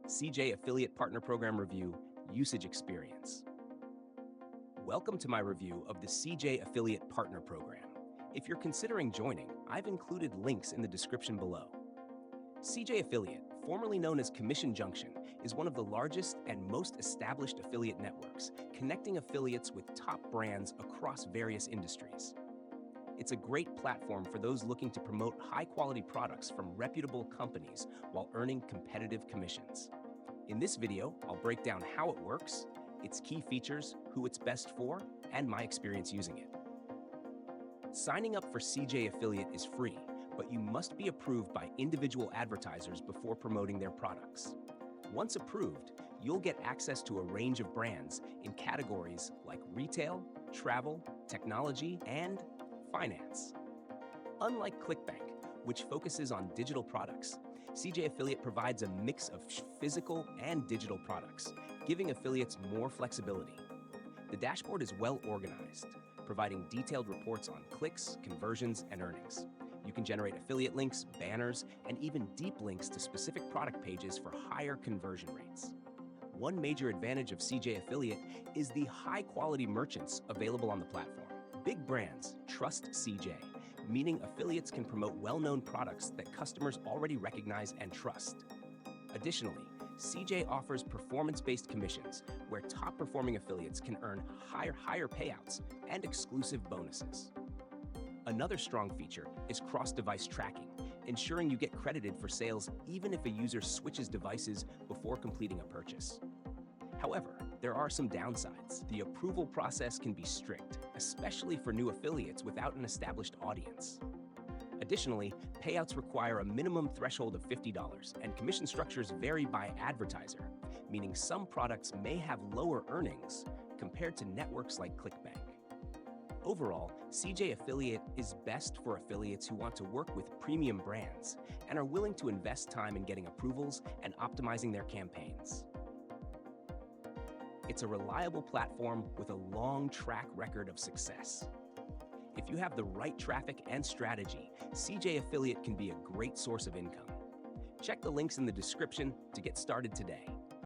CJ Affiliate Partner Program Review Usage Experience. Welcome to my review of the CJ Affiliate Partner Program. If you're considering joining, I've included links in the description below. CJ Affiliate, formerly known as Commission Junction, is one of the largest and most established affiliate networks, connecting affiliates with top brands across various industries. It's a great platform for those looking to promote high-quality products from reputable companies while earning competitive commissions. In this video, I'll break down how it works, its key features, who it's best for, and my experience using it. Signing up for CJ Affiliate is free, but you must be approved by individual advertisers before promoting their products. Once approved, you'll get access to a range of brands in categories like retail, travel, technology, and finance. Unlike ClickBank, which focuses on digital products, CJ Affiliate provides a mix of physical and digital products, giving affiliates more flexibility. The dashboard is well organized, providing detailed reports on clicks, conversions, and earnings. You can generate affiliate links, banners, and even deep links to specific product pages for higher conversion rates. One major advantage of CJ Affiliate is the high-quality merchants available on the platform. Big brands trust CJ, meaning affiliates can promote well-known products that customers already recognize and trust. Additionally, CJ offers performance-based commissions, where top-performing affiliates can earn higher payouts and exclusive bonuses. Another strong feature is cross-device tracking, ensuring you get credited for sales even if a user switches devices before completing a purchase. However, there are some downsides. The approval process can be strict, especially for new affiliates without an established audience. Additionally, payouts require a minimum threshold of $50, and commission structures vary by advertiser, meaning some products may have lower earnings compared to networks like ClickBank. Overall, CJ Affiliate is best for affiliates who want to work with premium brands and are willing to invest time in getting approvals and optimizing their campaigns. It's a reliable platform with a long track record of success. If you have the right traffic and strategy, CJ Affiliate can be a great source of income. Check the links in the description to get started today.